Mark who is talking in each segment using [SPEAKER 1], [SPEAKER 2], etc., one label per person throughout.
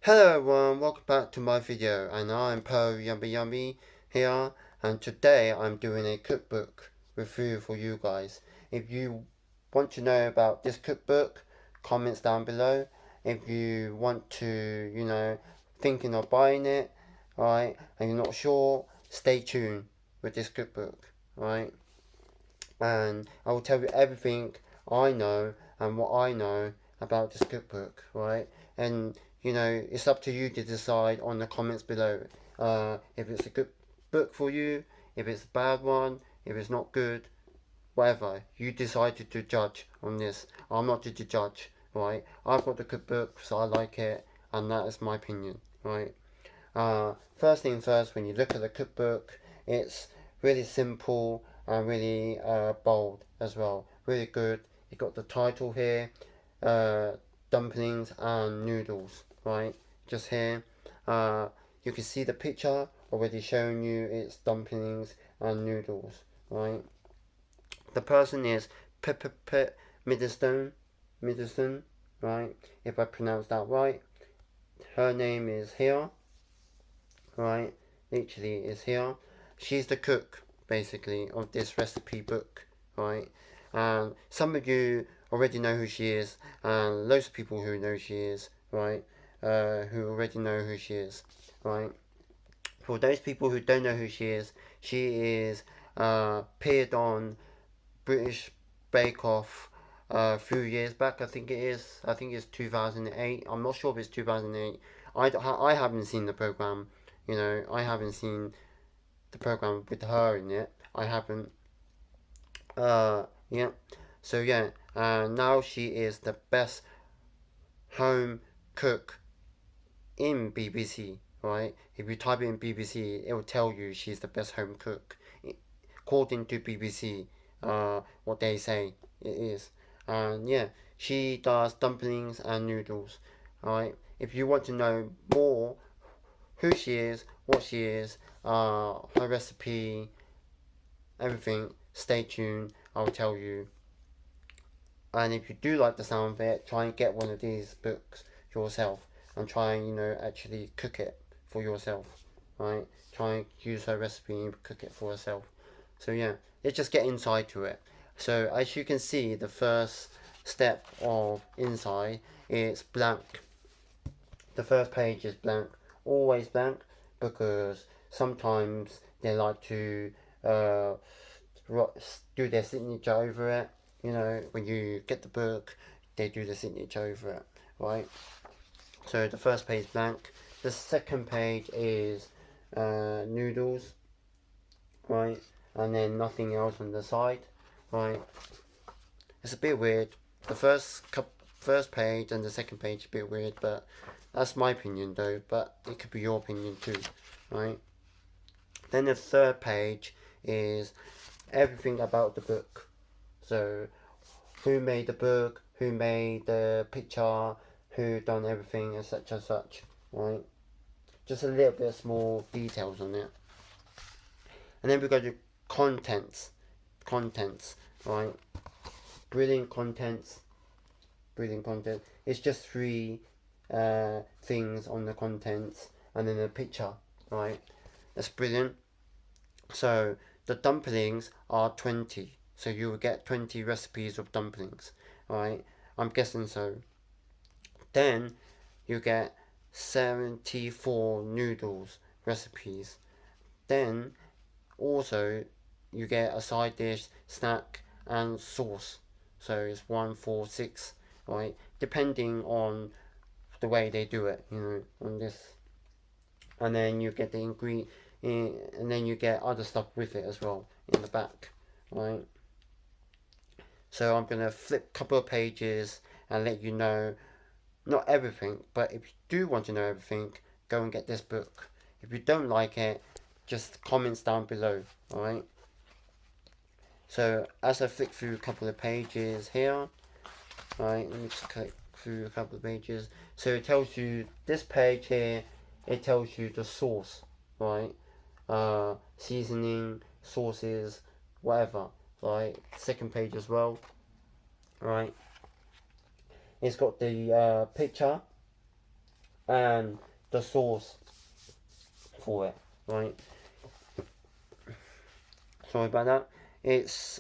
[SPEAKER 1] Hello everyone, welcome back to my video, and I'm Po Yummy Yummy here, and today I'm doing a cookbook review for you guys. If you want to know about this cookbook, comments down below. If you want to, thinking of buying it, right, and you're not sure, stay tuned with this cookbook, right? And I will tell you everything I know and what I know about this cookbook, right? And it's up to you to decide on the comments below. If it's a good book for you, if it's a bad one, if it's not good, whatever. You decided to judge on this. I'm not here to judge, right? I've got the cookbook, so I like it, and that is my opinion, right? First thing first, when you look at the cookbook, it's really simple and really bold as well. Really good. You got the title here, uh, Dumplings and Noodles, right? Just here. Uh, you can see the picture already showing you it's dumplings and noodles, right? The person is Pippa Middlehurst, right? If I pronounce that right. Her name is here, right? Literally is here. She's the cook, basically, of this recipe book, right? And some of you already know who she is, and loads of people who know she is, right? Who already know who she is, right? For those people who don't know who she is appeared on British Bake Off a few years back. I think it is. I think it's 2008. I'm not sure if it's 2008. I haven't seen the program. I haven't seen the program with her in it. I haven't. Yeah. So yeah. Now she is the best home cook in BBC. Right. If you type it in BBC, it will tell you she's the best home cook, according to BBC. What they say it is. And yeah, she does dumplings and noodles. Alright. If you want to know more who she is, what she is, her recipe, everything, stay tuned. I'll tell you. And if you do like the sound of it, try and get one of these books yourself and try and actually cook it for yourself. Right? Try and use her recipe and cook it for herself. So yeah, let's just get inside to it. So as you can see, the first step of inside is blank. The first page is blank, always blank, because sometimes they like to uh, do their signature over it. When you get the book, they do the signature over it, right? So the first page is blank. The second page is noodles, right? And then nothing else on the side, right? It's a bit weird. The first page and the second page are a bit weird, but that's my opinion though. But it could be your opinion too, right? Then the third page is everything about the book. So who made the book, who made the picture, who done everything, etc. such, right? Just a little bit of small details on it. And then we go to contents. Contents, right? Brilliant contents. Brilliant content. It's just three things on the contents and then a picture, right? That's brilliant. So the dumplings are 20. So you will get 20 recipes of dumplings, right? I'm guessing so. Then you get 74 noodles recipes. Then also you get a side dish, snack, and sauce. So it's 146, right? Depending on the way they do it, on this. And then you get the ingredient, and then you get other stuff with it as well in the back, right? So I'm gonna flip a couple of pages and let you know not everything, but if you do want to know everything, go and get this book. If you don't like it, just comments down below, alright? So as I flick through a couple of pages here, right, let me just click through a couple of pages. So it tells you, this page here, it tells you the sauce, right? Seasoning, sauces, whatever, right? Second page as well, right? It's got the picture, and the sauce for it, right? Sorry about that. It's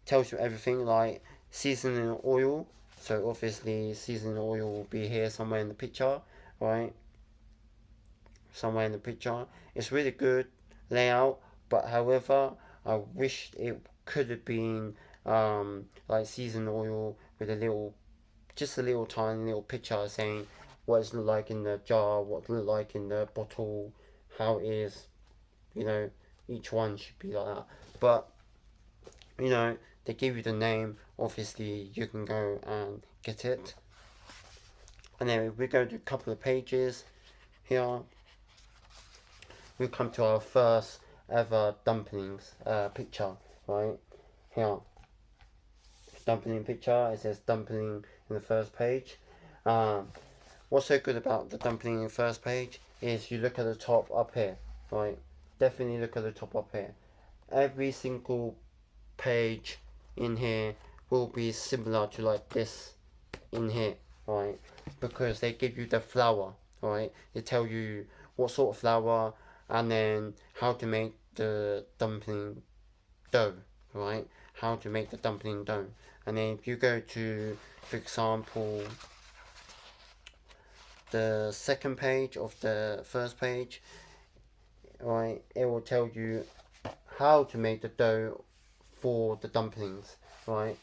[SPEAKER 1] tells you everything like seasoning oil. So obviously seasoning oil will be here somewhere in the picture, right? Somewhere in the picture. It's really good layout, but however, I wish it could have been like seasoning oil with a little, just a little tiny little picture saying what it's look like in the jar, what it look like in the bottle, how it is. You know, each one should be like that. But you know, they give you the name. Obviously, you can go and get it. And then we go to a couple of pages here. We come to our first ever dumplings picture, right? Here, dumpling picture. It says dumpling in the first page. Um, what's so good about the dumpling in the first page is you look at the top up here, right? Definitely look at the top up here. Every single page in here will be similar to like this in here, right? Because they give you the flour, right? They tell you what sort of flour and then how to make the dumpling dough, right? How to make the dumpling dough. And then if you go to, for example, the second page of the first page, right, it will tell you how to make the dough for the dumplings, right?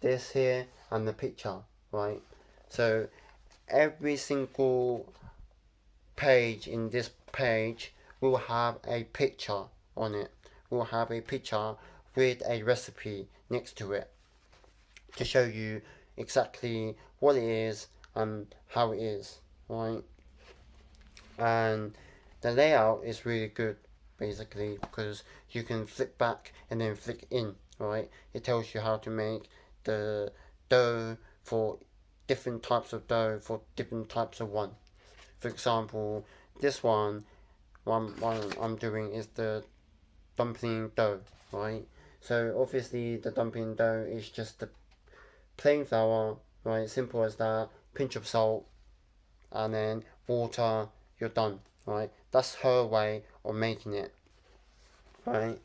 [SPEAKER 1] This here and the picture, right? So every single page in this page will have a picture on it. Will have a picture with a recipe next to it to show you exactly what it is and how it is, right? And the layout is really good basically because you can flick back and then flick in, right? It tells you how to make the dough for different types of dough for different types of one. For example, this one I'm doing is the dumpling dough, right? So obviously the dumpling dough is just the plain flour, right? Simple as that. Pinch of salt, and then water. You're done, right? That's her way of making it, right?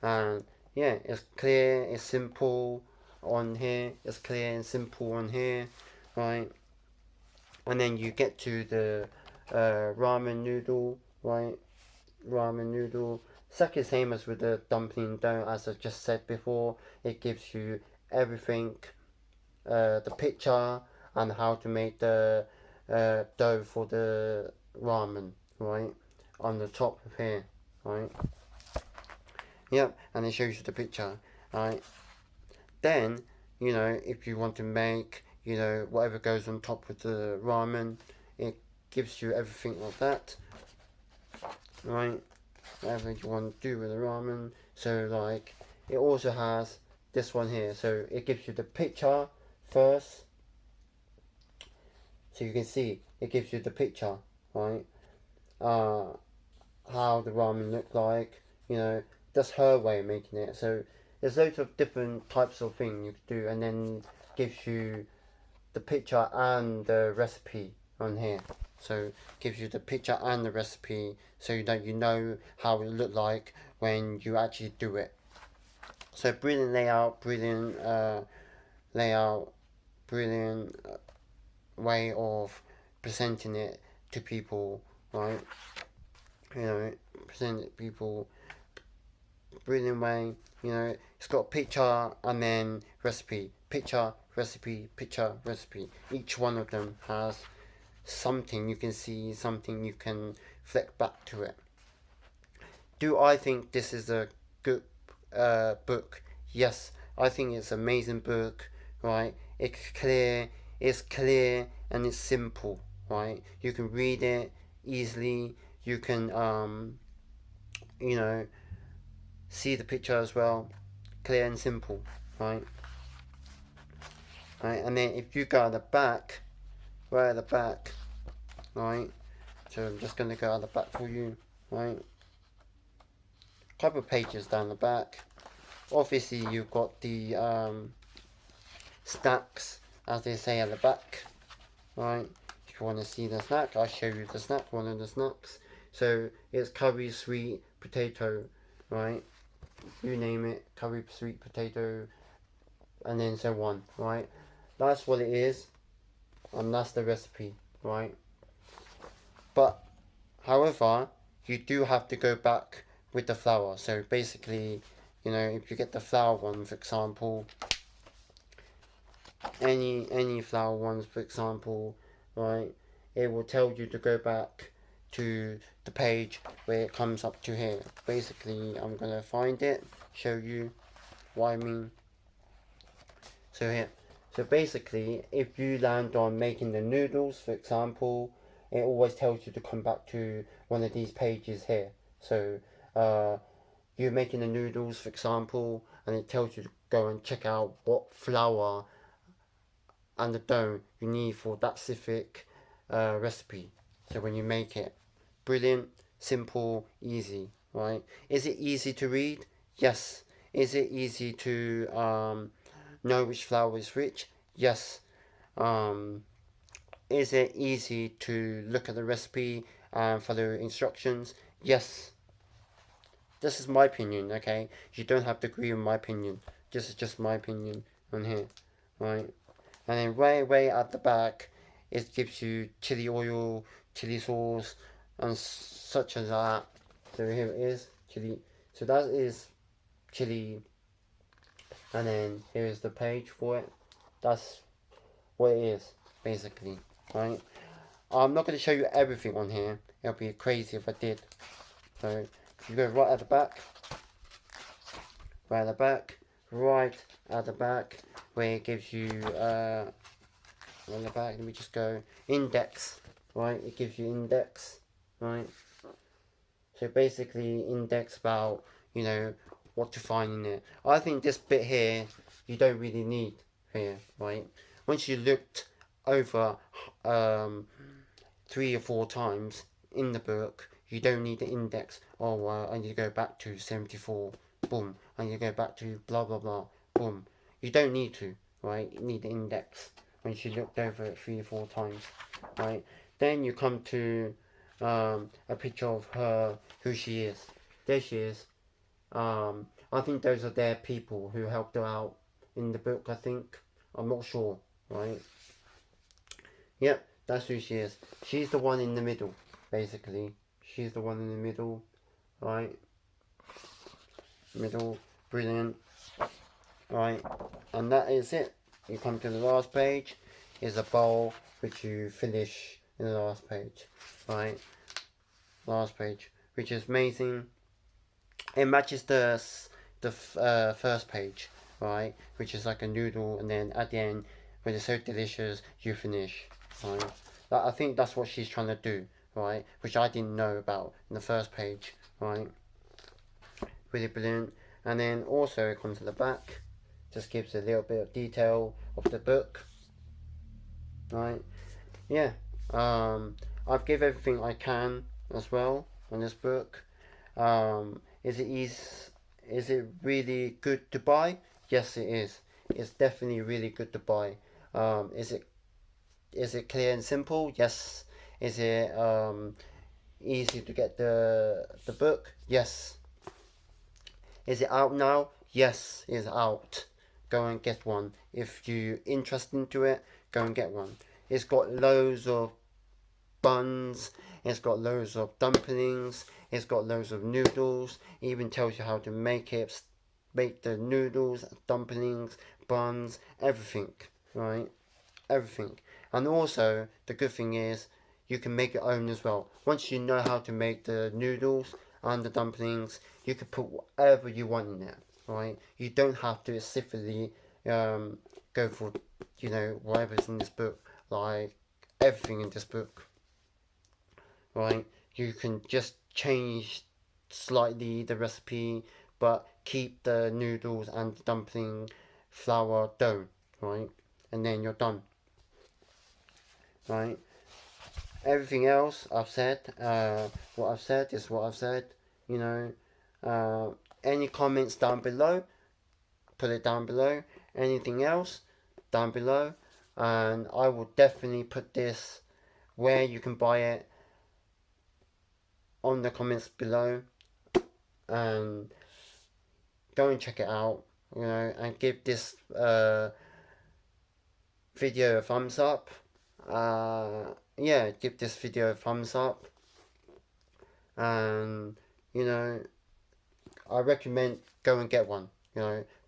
[SPEAKER 1] And yeah, it's clear, it's simple on here. It's clear and simple on here, right? And then you get to the ramen noodle, right? Ramen noodle. Exactly the same as with the dumpling dough, as I just said before. It gives you everything, the picture and how to make the dough for the ramen, right? On the top of here, right? Yep, and it shows you the picture, right? Then, you know, if you want to make, you know, whatever goes on top of the ramen, it gives you everything like that, right? Whatever you want to do with the ramen. So, like, it also has this one here. So, it gives you the picture first. So, you can see it gives you the picture, right? How the ramen look like, you know, that's her way of making it. So, there's loads of different types of things you could do, and then gives you the picture and the recipe on here. So gives you the picture and the recipe so that you know how it look like when you actually do it. So brilliant layout, layout, brilliant way of presenting it to people, right? You know, present it to people, brilliant way. You know, it's got picture and then recipe, picture, recipe, picture, recipe. Each one of them has something you can see, something you can flick back to it. Do I think this is a good book? Yes, I think it's an amazing book, right? It's clear and it's simple, right? You can read it easily. You can, you know, see the picture as well. Clear and simple, right? Right, and then if you go at the back, right at the back, right? So I'm just going to go at the back for you, right? Couple of pages down the back. Obviously, you've got the stacks, as they say at the back, right? You If you want to see the snack, I'll show you the snack, one of the snacks. So it's curry sweet potato, right? You name it, curry sweet potato, and then so on, right? That's what it is, and that's the recipe, right? But however, you do have to go back with the flour. So basically, you know, if you get the flour one, for example, any flour ones, for example, right, it will tell you to go back to the page where it comes up to here. Basically, I'm gonna find it, show you what I mean. So here, so basically, if you land on making the noodles, for example, it always tells you to come back to one of these pages here. So you're making the noodles, for example, and it tells you to go and check out what flour and the dough you need for that specific recipe. So when you make it, brilliant, simple, easy, right? Is it easy to read? Yes. Is it easy to know which flour is which? Yes. Is it easy to look at the recipe and follow instructions? Yes. This is my opinion, okay? You don't have to agree with my opinion. This is just my opinion on here, right? And then way at the back, it gives you chili oil, chili sauce, and such as that. So here it is, chili. So that is chili, and then here is the page for it. That's what it is, basically, right? I'm not going to show you everything on here. It'll be crazy if I did. So you go right at the back, right at the back, right at the back, where it gives you on the back. Let me just go index, right? It gives you index, right? So basically, index about, you know, what to find in it. I think this bit here you don't really need here, right? Once you looked over 3 or 4 times in the book, you don't need the index. Oh, I need to go back to 74. Boom. I need to go back to blah blah blah. Boom. You don't need to, right? You need the index when she looked over it 3 or 4 times, right? Then you come to a picture of her, who she is. There she is. I think those are their people who helped her out in the book, I think. I'm not sure, right? Yep, that's who she is. She's the one in the middle, basically. She's the one in the middle, right? Middle, brilliant, right? And that is it. You come to the last page, is a bowl which you finish in the last page, right? Last page, which is amazing. It matches the first page, right? Which is like a noodle, and then at the end, when it's so delicious, you finish, right? I think that's what she's trying to do, right? Which I didn't know about in the first page, right? Really brilliant. And then also it comes to the back, just gives a little bit of detail of the book, right? Yeah. I've given everything I can as well on this book. Is it easy? Is it really good to buy? Yes, it is. It's definitely really good to buy. Is it clear and simple? Yes. Is it easy to get the book? Yes. Is it out now? Yes, it's out. Go and get one. If you're interested into it, go and get one. It's got loads of buns. It's got loads of dumplings. It's got loads of noodles. It even tells you how to make it. Make the noodles, dumplings, buns, everything. Right? Everything. And also, the good thing is, you can make your own as well. Once you know how to make the noodles and the dumplings, you can put whatever you want in it, right? You don't have to specifically go for, you know, whatever's in this book, like everything in this book, right? You can just change slightly the recipe, but keep the noodles and the dumpling flour dough, right? And then you're done, right? Everything else I've said, what I've said is what I've said, you know. Any comments down below, put it down below. Anything else, down below. And I will definitely put this where you can buy it on the comments below, and go and check it out, and give this video a thumbs up. Yeah, give this video a thumbs up, and you know, I recommend go and get one.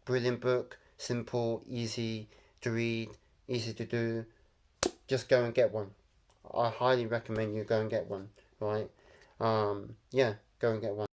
[SPEAKER 1] Brilliant book, simple, easy to read, easy to do. Just go and get one. I highly recommend you go and get one. Right? Yeah, go and get one.